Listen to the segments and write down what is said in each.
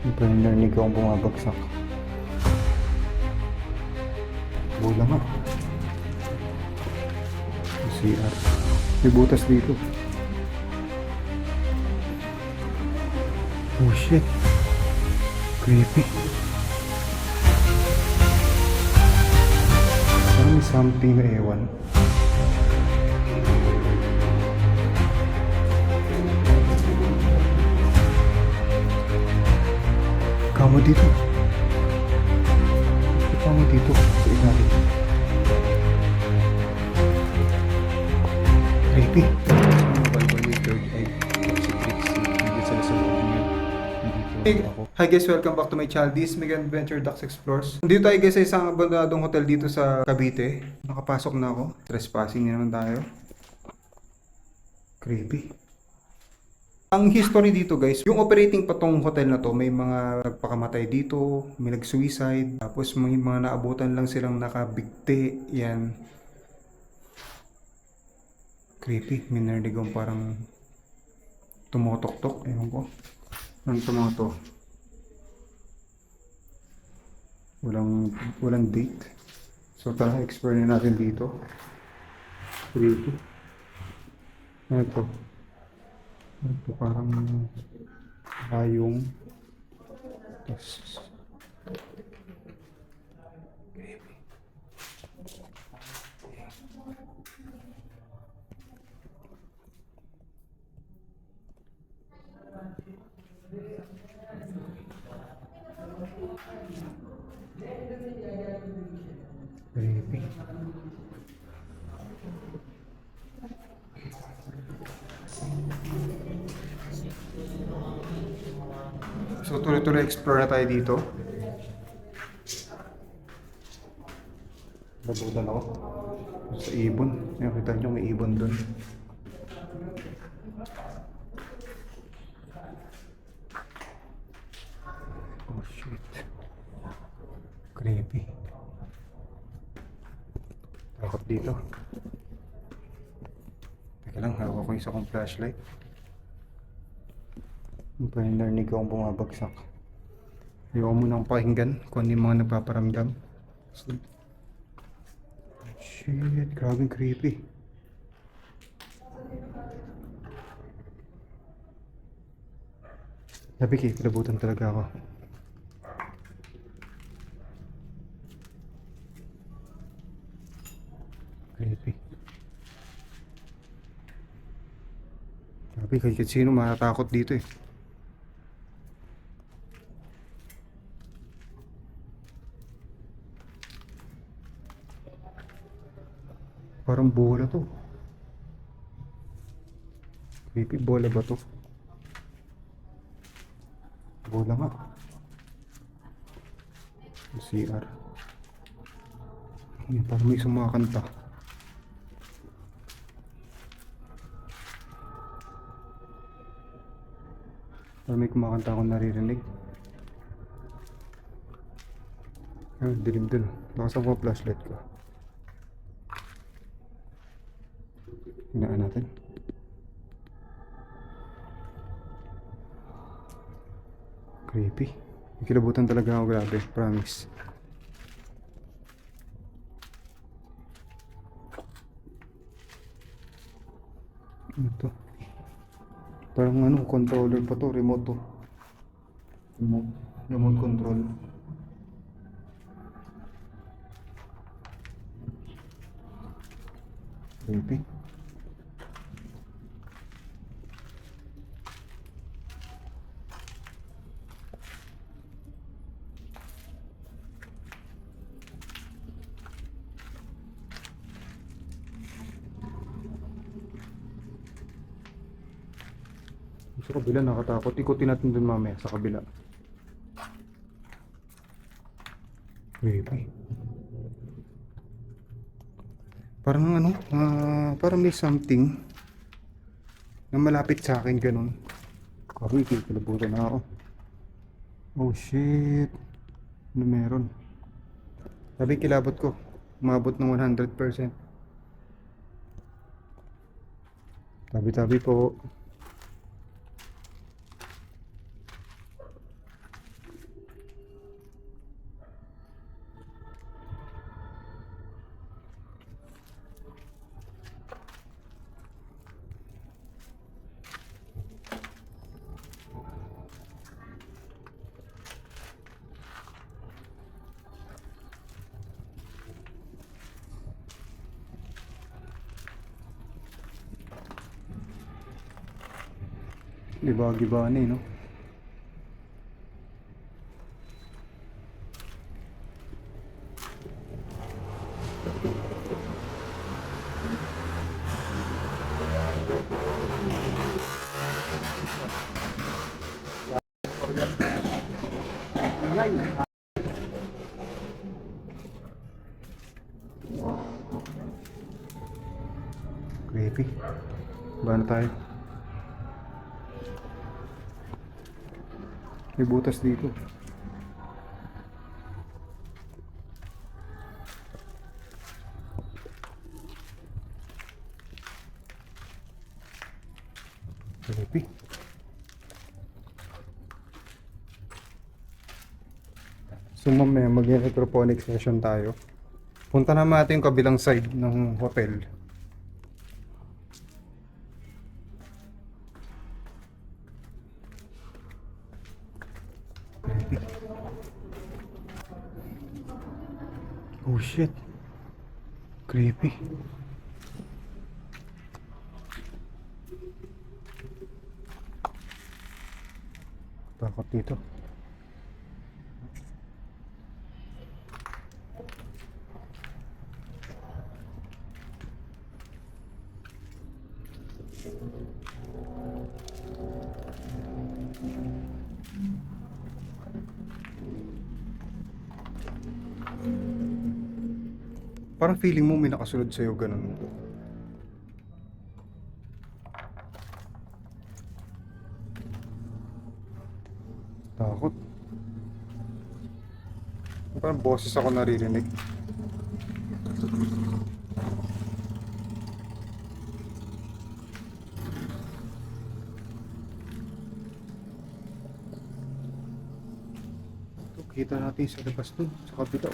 Parang narinig akong bumabagsak. Wala nga. CR. May butas dito. Oh shit. Creepy. Parang may something na ewan. Kamo dito. Kamo dito. Sa ilalim. Creepy. Hi guys, welcome back to my channel. This is Mega Adventure Ducks Explores. Dito tayo guys sa isang abandonadong hotel dito sa Cavite. Nakapasok na ako. Trespassing na naman tayo. Creepy. Ang history dito guys, yung operating pa tong hotel na to, may mga nagpakamatay dito, may nag-suicide, tapos may mga naabutan lang silang nakabigti, yan. Creepy, may narinig akong parang tumutok-tok, ewan ko. Anong tumoto? Walang date. So tara, explore na natin dito. Creepy. Ano to? Ito parang hayong. Yes. Creepy. So tuloy-tuloy explore na tayo dito. Nabulan ako sa ibon. Nakita nyo may ibon dun. Oh shit. Creepy. Takot dito. Teka lang, hawak ko isa kong flashlight. Parang narinig akong bumabagsak. Ayaw mo nang pakinggan kung ano yung mga nagpaparamdam. So, shit, grabe creepy. Sabi kayo, kilabutan talaga ako. Creepy. Sabi kahit sino matatakot dito eh. Parang bola to. Creepy, bola ba to? Bola nga. CR. Ayan, parang may sumakanta. Parang may kumakanta akong naririnig. Ayun, dilim dun. Lakasan ko ang flashlight ko. Hinaan natin. Creepy. Kilabutan talaga ako, grabe. Promise. Ano to? Parang ano, controller pa to. Remote to. Remote control. Creepy. Sa kabila nakatakot. Ikutin natin dun mamaya sa kabila. Creepy. Parang ano, parang may something na malapit sa akin ganun. Kami, kikilabutan na ako. Oh shit. Ano meron? Sabi kilabot ko. Umabot ng 100%. Tabi-tabi po. Giba-giba na eh, no? Creepy. Ba na tayo? May butas dito. Creepy. So mamaya mag-hydroponic session tayo. Punta naman natin yung kabilang side ng hotel. Creepy. Oh shit. Creepy. Takot dito. Parang feeling mo may nakasunod sa'yo, ganun. Takot. Parang boses ako naririnig. Ito, kita natin sa labas dun, sa kabila.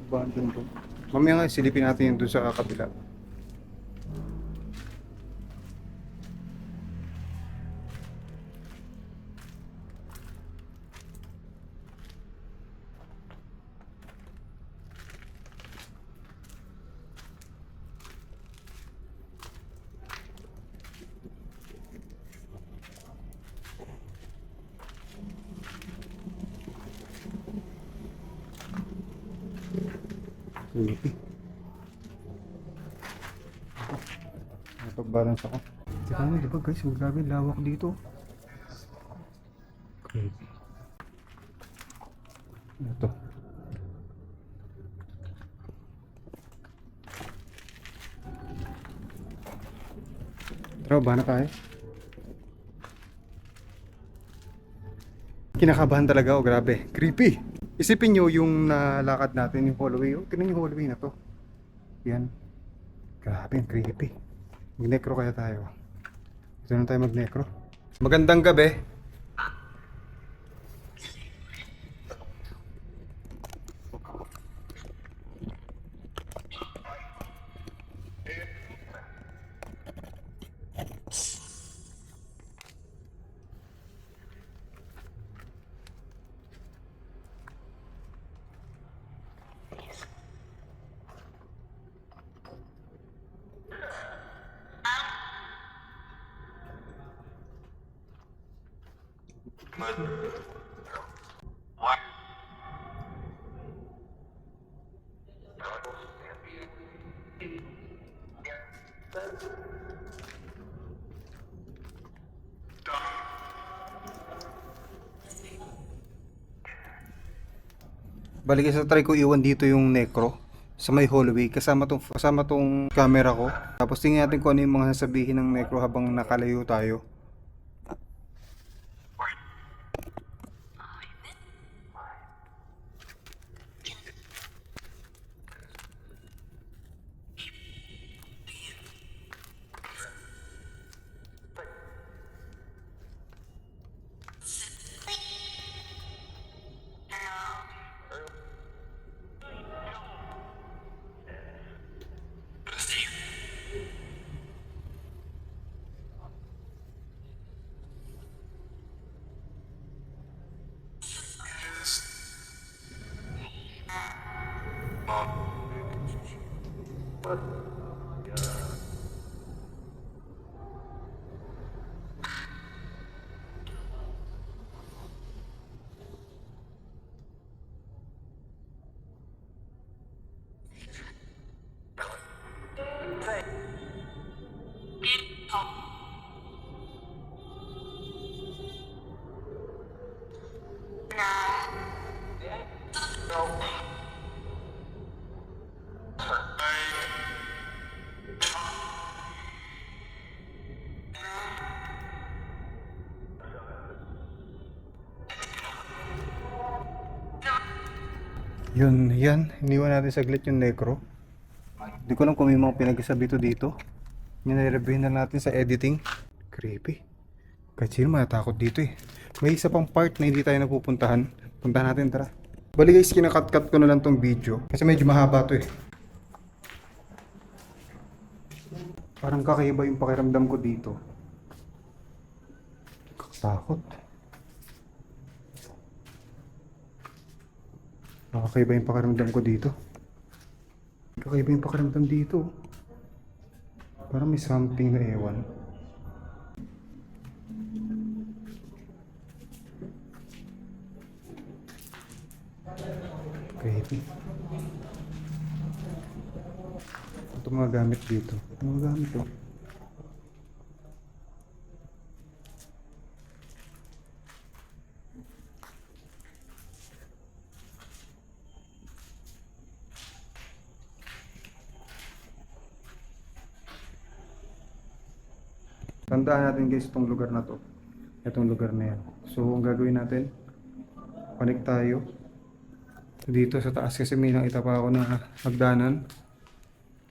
Abandon to. Mamaya nga silipin natin yung dun sa kabila. Creepy. Napag-balance ako. Teka nga, diba guys, grabe lawak dito. Creepy. Ito. Tara, ba na tayo? Kinakabahan talaga ako, grabe. Creepy. Isipin nyo yung nalakad natin, yung hallway. Oh, tingnan yung hallway na to. Yan. Grabe, ang creepy. Mag-necro kaya tayo. Ito na tayo mag-necro. Magandang gabi. Balik sa try ko iwan dito yung necro sa may hallway kasama tong camera ko. Tapos tingnan natin kung ano yung mga sasabihin ng necro habang nakalayo tayo. Yun, yan. Iniwan natin saglit yung necro. Hindi ko alam kung may mga pinagsasabi to dito. Nire-review na natin sa editing. Creepy. Kahit sino matatakot dito eh. May isa pang part na hindi tayo napupuntahan. Puntahan natin, tara. Bali guys, kinakat-cut ko na lang tong video. Kasi medyo mahaba to eh. Parang kakaiba yung pakiramdam ko dito. Takot. Kakaiba yung pakiramdam ko dito. Kakaiba yung pakiramdam dito. Parang may something na ewan. Creepy. Ito mga gamit dito. Mga gamit oh. Tandaan natin guys itong lugar na to. Itong lugar na yan. So ang gagawin natin, connect tayo dito sa taas kasi may nakita pa ako na hagdanan.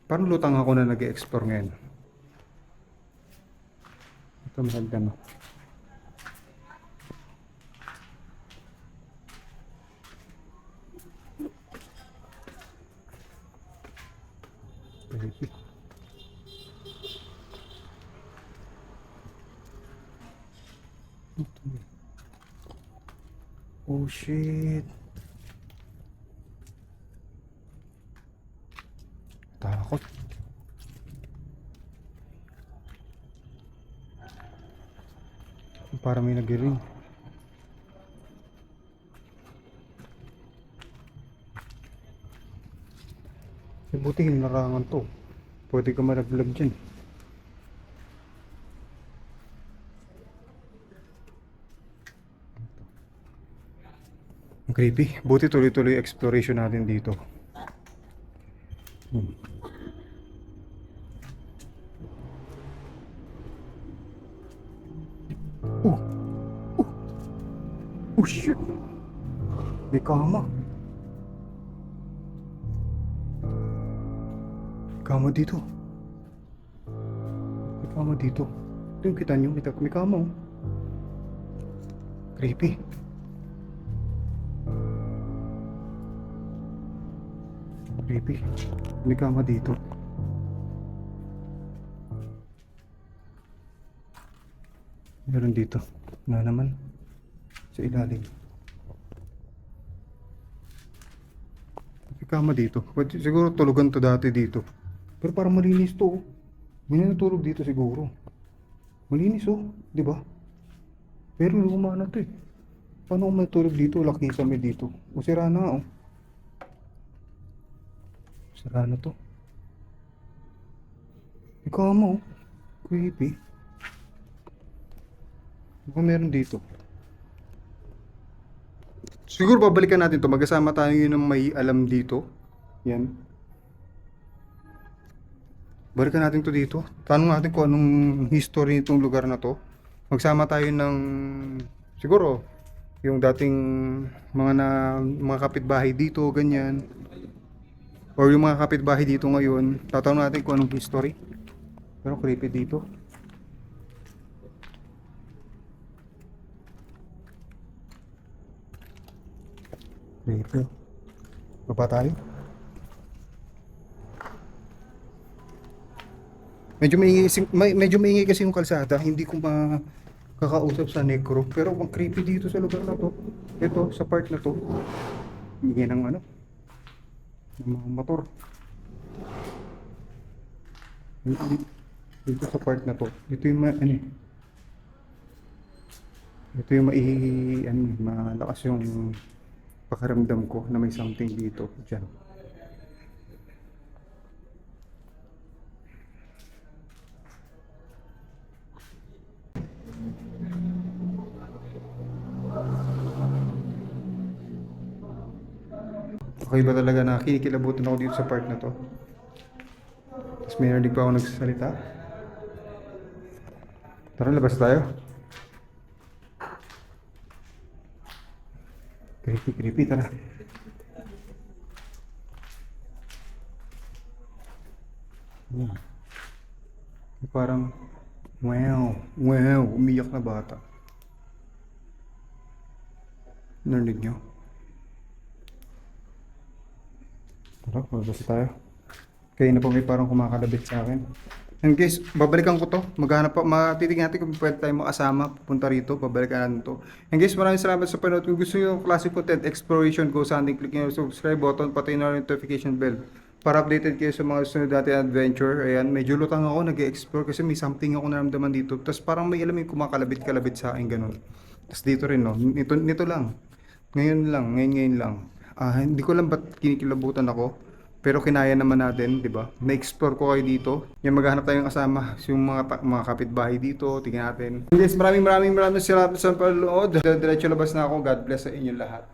Parang lutang ako na nag-explore ngayon. Ito may hagdan oh. Creepy. Oh shit. Takot. Para may nagiring. Buti hinarangan to. Pwede ka malaglag dyan. Ang creepy. Buti tuloy-tuloy exploration natin dito. Oh! Oh! Oh shit! May kama. Kama dito. May kama dito. Ito yung kita nyo. May kama oh. Creepy. Creepy. May kama dito. Meron dito. Na naman. Sa ilalim. May kama dito. Pwede, siguro tulugan to dati dito. Pero parang malinis to. May natulog dito siguro. Malinis oh. Di ba? Pero luma na to eh. Paano kung may tulog dito? Laki sa may dito. O sira na oh. Sira na to. Ikaw mo. Creepy. Baka meron dito. Siguro babalikan natin to. Magkasama tayo yun ng may alam dito. Yan. Balikan natin to dito. Tanong natin kung anong history nitong lugar na to. Magsama tayo ng siguro yung dating mga kapitbahay dito, ganyan. Or yung mga kapitbahay dito ngayon. Tatanong natin kung anong history. Pero creepy dito. Creepy. Baba tayo. Medyo maingay kasi yung kalsada. Hindi ko makakausap sa necro. Pero ang creepy dito sa lugar na to. Ito, sa part na to. Ingay ng ano. Ng mga motor. Dito sa part na to. Ito yung ito yung malakas yung pakiramdam ko na may something dito. Diyan. Kakaiba talaga na kinikilabutan ako dito sa part na to. Tapos may narinig pa ako nagsasalita. Tara, labas tayo. Creepy, creepy, tara. Yan. Parang, wow, umiyak na bata. Narinig nyo? Tara, labas tayo. Kaya na po may parang kumakalabit sa akin. And guys, babalikan ko to. Maghanap pa, matitignan natin kung pwede tayo makasama pupunta rito. Babalikan natin to. And guys, maraming salamat sa panood. Kung gusto nyo yung classic content, exploration, go sa ating click nyo yung subscribe button, pati na notification bell. Para updated kayo sa mga sunod natin adventure. Ayan, medyo lutang ako nag-explore kasi may something ako naramdaman dito. Tapos parang may alam yung kumakalabit-kalabit sa akin ganun. Tapos dito rin, no? Nito lang. Ngayon lang. Hindi ko lang ba't kinikilabutan ako. Pero kinaya naman natin, di ba? Na-explore ko kayo dito. Yung maghanap tayong kasama, yung mga kapitbahay dito, tingnan natin. Guys, maraming salamat sa panonood. Diretso labas na ako. God bless sa inyo lahat.